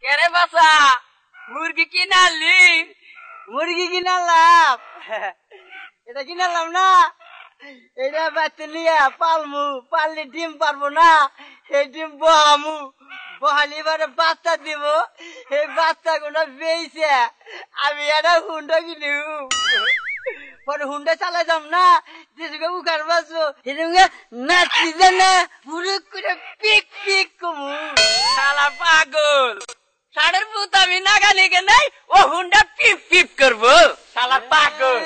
কেরে বাসা মুরগি কিনালি? মুরগি কিনালাম, এটা কিনালাম না, এটা বাচ্চা নিয়ে পালমু, পাললে ডিম পারবো না, এই ডিম বহামু, বহালি এবারে বাচ্চা দিব, এই বাচ্চা গুলো বেইছে আমি একটা হুন্ডা কিনি, পরে হুন্ডা চালাই যাম না, যেসুকে উকার বাসবো সেসুকে নাচি না পুরো করে পিক পিক কমু। শালা পাগল, ষাঁড়ের ভূত আমি নাগালি কে নাই, ও হুন্ডা পিপ পিপ করবো। শালা পাগল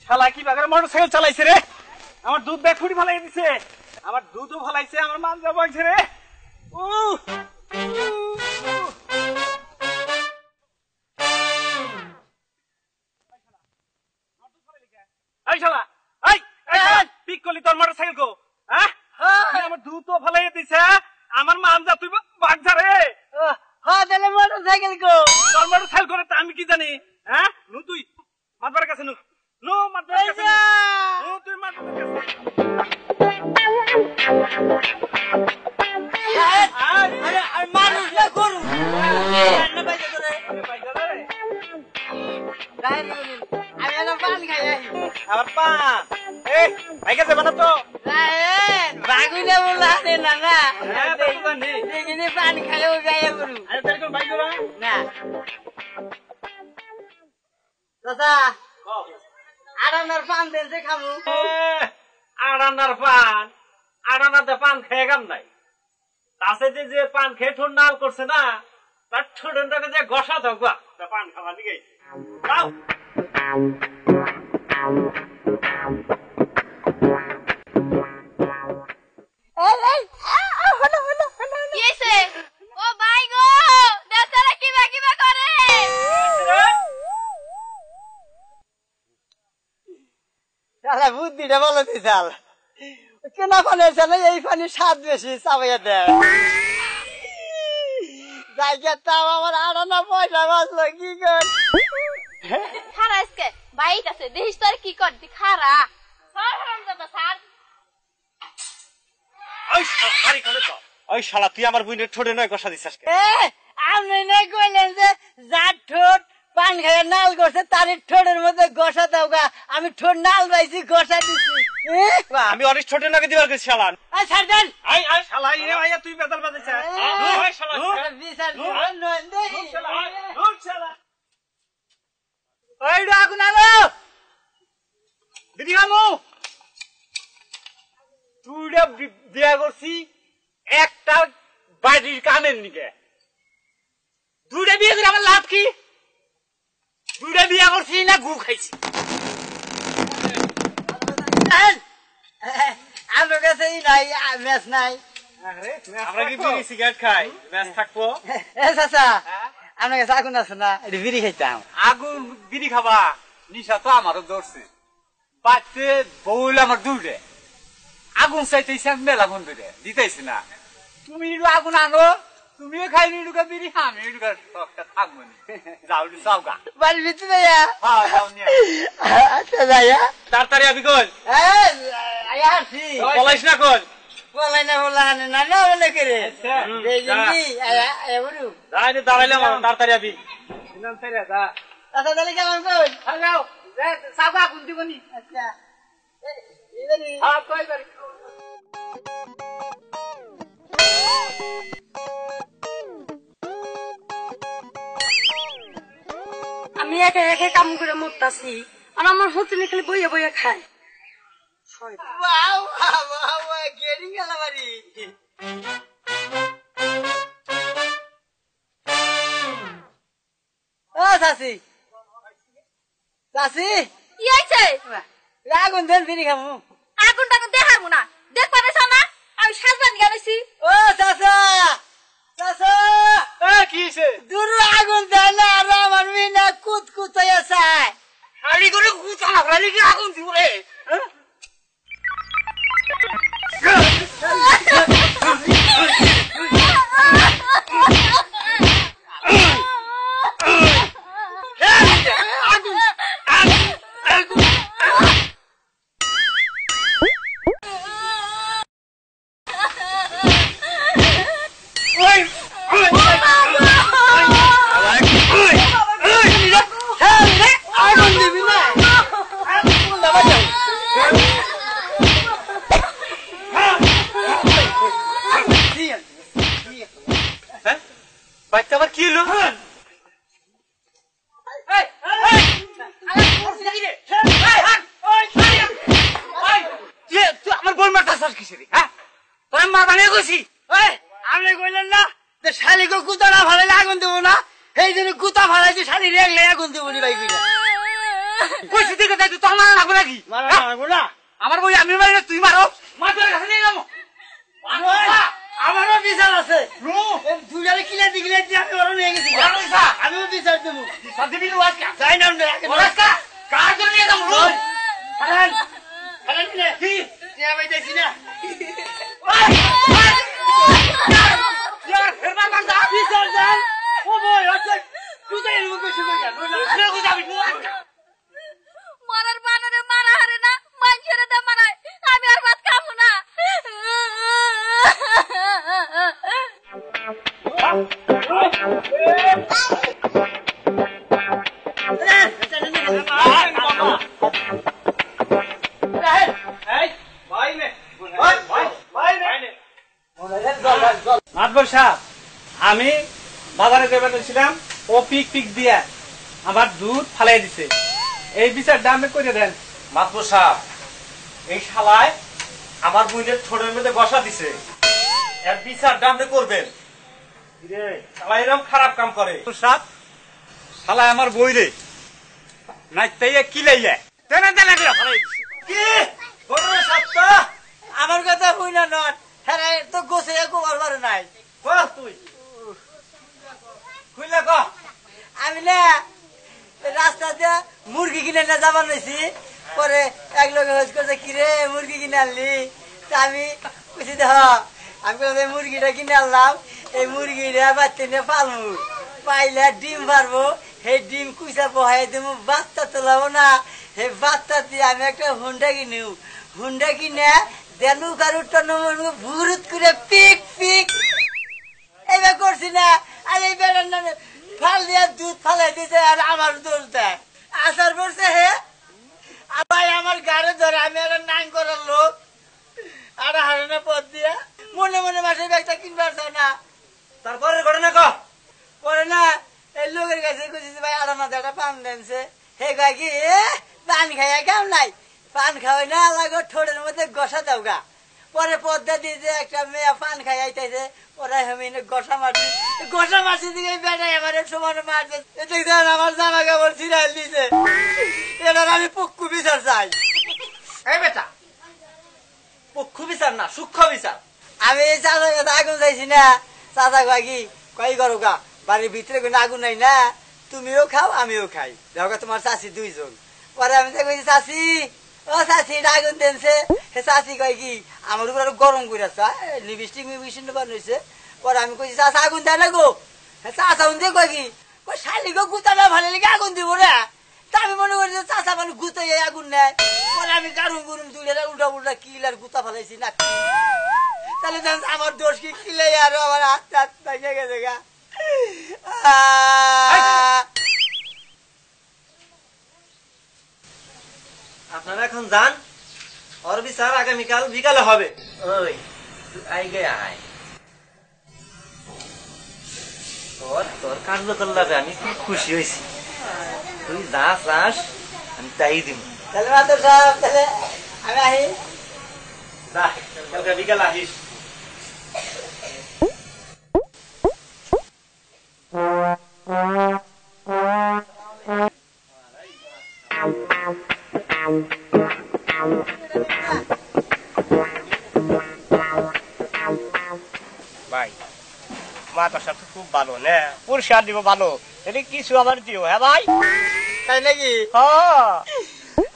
শালা কি বাগারে মোটরসাইকেল চালাইছে রে, আমার দুধ ব্যাগ ফুটি ফালাই দিছে, আমার দুধও ফালাইছে, আমার মানজা বইছে রে। এই শালা, এই পিক করলি তোর মোটরসাইকেল কো? হ্যাঁ আমার দুধও ফালাই দিছে, আমার মানজা তুই বাগজা রে। হ্যাঁ তাহলে মোটরসাইকেল কো? তোর মোটরসাইকেল করে আমি কি জানি? হ্যাঁ নু তুই মাতবার কাছে নু, নু মাতবার কাছে নু, তুই মাতবার কাছে মানুষ না করু আমি পান খাই আবার পান ভাইকে যাবে না তো বাগুনে বলা না না জানি পান খাইও গায়ে করু বাইক না দাদা আড়ানার পান দেন যে খামু। আড়ানার পান, আড়ানাতে পান খেয়ে গাম নাই, তাছে যে পান খেয়ে ঠোঁট নাল করছে না, তার ঠোঁটটাকে যে গসা দাও গা, পান খাওয়া নিয়ে যাও। বুদ্ধিটা বলো দিশাল, কেনা পানি চালে এই পানি স্বাদ বেশি চাবাইয়া দেয় জায়গা তাও আমার আড়ানা পয়সা বাঁচলো কি কর খারা আজকে বাইক আছে দেখিস তোর কি করতি খারা ওই শালা তুই আমার বুইনের ঠোঁটে নয় গসা দিস। আপনি নাই কইলেন যে যার ঠোঁট পান খাইয়া নাল করছে তার ঠোঁটের মধ্যে গসা দাও গা, আমি ঠোঁট নাল পাইছি গসা দিছি। আমি অনেক ঠোঁটে নাকি দিবার গেছি শালা। ছাড় দেন শালা ইরে ভাইয়া তুই বেতাল বাজাইছ। আগুন আলো দিদি খামু তুইটা বিয়া করছি একটা বাড়ির কামের নিকে, দুইটা বিয়ে করে আমার লাভ কি? দুইটা বিয়া করছি না গু খাইছি? আমার কাছে নাই ম্যাচ নাই, আমরা কি বিড়ি সিগারেট খাই, ম্যাচ থাকবো? চাচা আপনার কাছে আগুন আছে না, এটা বিড়ি খাইতাম। আগুন বিড়ি খাবা নিশা তো আমারও ধরছে, বাচ্চে বউল আমার দুইটা আগুন চাইতেছি, আমি মেলা বন্ধু রে দিতেছি না, তুমি আগুন আনো, তুমিও খাই নিডুকা বিড়ি, আমি নিডুকা থাকবো যাও যাও গা বাড়ির ভিতরে আচ্ছা যাইয়া তাড়াতাড়ি আবি কল আসছি বলাইস না কল বলাই না বলা না না মনে করে দাঁড়াইলাম তাড়াতাড়ি আবি। আচ্ছা তাহলে কেমন কই সাবা আগুন দিব নি? আচ্ছা আমি একা একা কাম করে মরতাছি, আর আমার হচ্ছে খালি বইয়া বইয়া খায়। চাষি চাষি কি হয়েছে? আগুন দেন বিড়ি খামু। আগুন টাগুন দেখাবো না, দেখবা দেছ না আমি সাজবান গেছি। ও চাষা চাষা কি হয়েছে? দূর আগুন দেয় না, আর আমার মিনা কুত কুতাইয়া চায় শাড়ি করে কুচা কি আগুন দিব রে? আমার বোন মারতে চাস কিসে হ্যাঁ তোর মার বানিয়ে গেছি আপনি কইলেন না যে শালিকে গুতা না ফালাইলে আগুন দেবো না এই জন্য গুতা ফালাইছি শালি রেগলে আগুন দেবো নি ভাই কইলে কইছি দেখে তাই তোর মারা লাগবে নাকি মারা লাগবো না আমার বই আমি মারি না তুই মারো মার তোর কাছে নিয়ে যাবো আমারও বিচার আছে দুজারে কিলে দিগলে আমি ওরা নিয়ে গেছি আমিও বিচার দেবো দিবি নো আজকে যাই না আজকে কার জন্য নিয়ে যাবো হারান হারান কিনে কি ভাই দেখছি না বিচার যান ও বই হচ্ছে তুই মুখে শুনে যান মরার বানরে মারা হারে না মানুষের দে মারায় আমি আর ভাত খাবো না মাতবর সাহেব আমি বাজারে যাবে ছিলাম ও পিক পিক দিয়া আমার দুধ ফালাই দিছে এই বিচার দামে করে দেন মাতবর সাহেব এই শালায় আমার বোনের ঠোঁটের মধ্যে বসা দিছে এর বিচার দামে করবেন শালা এরকম খারাপ কাম করে সাপ শালা আমার বই রে নাইতাইয়া কিলাইয়া তেনা তেনা করে ফালাই দিছে কি বড় সত্তা আমার কথা হই না নট হ্যাঁ তো গোছে গোবার বারে নাই তুই খুইলা ক আমি না রাস্তাতে মুরগি কিনে না যাবার নাইছি পরে এক লোক হজ করছে কিরে মুরগি কিনে আনলি তা আমি বুঝি দেখ আমি মুরগিটা কিনে আনলাম এই মুরগিটা বাচ্চা নিয়ে পালমু পাইলে ডিম পারবো সেই ডিম কুইসা বহাই দেবো বাচ্চা তোলাবো না সেই বাচ্চা দিয়ে আমি একটা হুন্ডা কিনিও হুন্ডা কিনে দেনু কারু টনমন ভুরুত করে পিক পিক এইবার করছি না আর এই বেড়ার নামে ফাল দিয়ে দুধ ফালাই দিয়েছে আর আমার দোষ দেয় আসার পড়ছে হে ভাই আমার গাড়ি ধরে আমি একটা নাং করার লোক আর হারানো পথ দিয়ে মনে মনে মাসের ব্যাগটা কিনবার চাই না তারপরে ঘটনা ক পরে না এই লোকের কাছে খুঁজেছি ভাই আড়া মাথা একটা পান দেনছে হে গাই কি পান খাইয়া কাম নাই পান খাওয়াই না লাগো ঠোঁটের মধ্যে গসা দাও গা পরে পদ্মা দিয়েছে একটা মেয়ে পান খাই আইতেছে ওরা আমি গসা মারছি দিকে বেটাই আমার সমান মারছে দেখছেন আমার জামা কাপড় ছিড়াই দিছে এবার আমি পক্কু বিচার চাই এই বেটা পক্ষ বিচার না সূক্ষ্ম বিচার আমি এই চাষা কথা আগুন চাইছি না চাষা খাই কই করো গা বাড়ির ভিতরে কোনো আগুন নাই না তুমিও খাও আমিও খাই দেখো তোমার চাষি দুইজন পরে আমি দেখছি চাষি ও চাষি আগুন দেনছে সে চাষি কয় কি আমার উপর গরম করে লিপস্টিক মিষ্টি বানিয়েছে পরে আমি কইছি চাষা আগুন দেয় না গো চাষা দিয়ে কয় কি কই শালি গো গুতা না ভালো লেগে আগুন দিব না তা আমি মনে করি চাষা মানে গুতাই আগুন নেয় পরে আমি গারুম গুরুম তুলে উল্টা উল্টা কিলার গুতা ফেলাইছি না তাহলে আমার দোষ কি কিলে আর আমার হাত হাত ভেঙে গেছে গা আপনারা এখন যান ওর বিচার আগামীকাল বিকালে হবে ওই আইগে আয় তোর কাণ্ড করলাবে আমি খুব খুশি হয়েছি তুই যা চাস আমি তাই দিব তাহলে মাত্র সব তাহলে আমি আহি যা কালকে বিকালে আহিস ভাই মাথা সাথে খুব ভালো না পুরস্কার দিব ভালো এটা কিছু আমার দিও হ্যাঁ ভাই তাই নাকি হ্যাঁ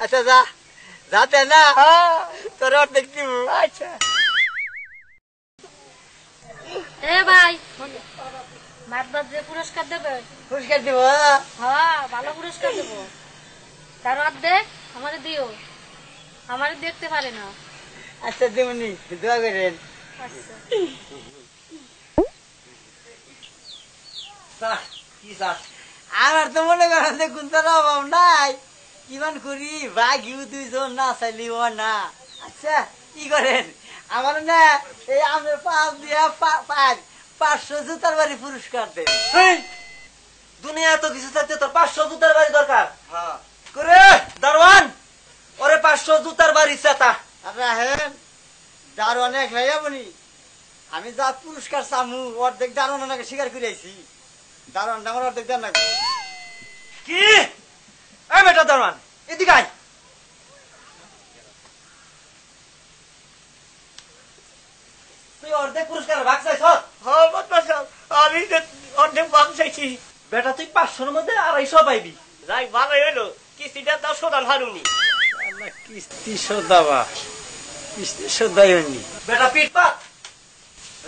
আচ্ছা যা যাতে না হ্যাঁ তোর অর্ধেক দিব আচ্ছা এ ভাই মাতবার যে পুরস্কার দেবে পুরস্কার দিব হ্যাঁ ভালো পুরস্কার দেবো তার অর্ধেক আমারে দিও আমারে দেখতে পারে না আচ্ছা দিবনি দোয়া করেন আচ্ছা কি চাস আমার তো মনে করেন যে গুন্তার অভাব নাই কিমান করি বাঘিও দুইজন না চাইলিও না আচ্ছা কি করেন আমার না এই আমাদের 5 দিয়া 500 জুতার বাড়ি পুরস্কার দেন এত কিছু থাকতে তোর 500 জুতার বাড়ি দরকার। হ্যাঁ করে দারোয়ান ওরে 500 জুতার বাড়ি চাতা। রাহেন দারোয়ান একলাই যাবনি, আমি যা পুরস্কার চামু অর্ধেক দারোয়ান নাকি স্বীকার করে আইছি। দারোয়ান আমার অর্ধেক দেন না কি এই বেটা দারোয়ান এদিকে আয়। তুই অর্ধেক পুরস্কার ভাগ চাইছ। হ্যাঁ বদমাস সাহেব, আমি যে অর্ধেক ভাগ চাইছি। বেটা তুই 500-র মধ্যে 250 পাইবি। যাই ভালোই হইলো, কিস্তিটা দাও শোধান হারুনি। কিস্তি শোধাবা, কিস্তি শোধাই হয়নি। বেটা পিট পাত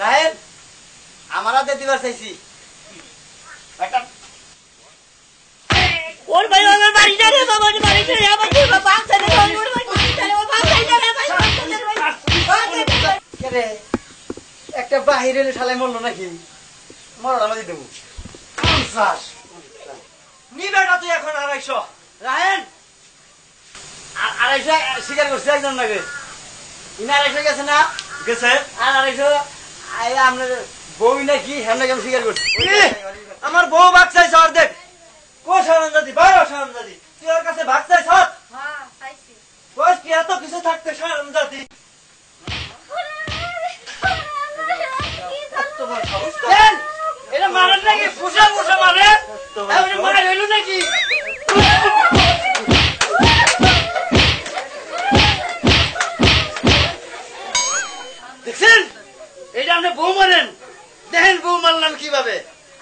রাহেন আমার হাতে দিবার চাইছি। ওর ভাই আমার বাড়ি যাবে, বাবার বাড়ি যাবে, আমার বাবা ছেলে ওর ভাই ছেলে ও বাবা যাবে ভাই। রে একটা বাহির এলে শালাই মরলো নাকি? মরার মাঝে দেবো 50 নি বেটা তুই এখন 250। রাহেন 250 স্বীকার করছে একজন নাকি? ইনা 250 গেছে না? গেছে আর 250 আপনার বউ নাকি হ্যাঁ নাকি আমি স্বীকার করছি। আমার বউ ভাগ চাইছে অর্ধেক। কো সারানজাদি বাইরে সারানজাদি, তুই ওর কাছে ভাগ চাইছ? হ্যাঁ চাইছি। বস কি এত কিছু থাকতে সারানজাদি? এটা মারার নাকি ফুসা ফুসা মানে মার হইল নাকি? দেখছেন এটা আপনি বউ মারেন, দেখেন বউ মারলাম কিভাবে।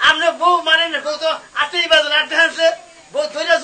আপনি বউ মারেন, বউ তো আটেই বাজন আটে আছে, বউ ধরে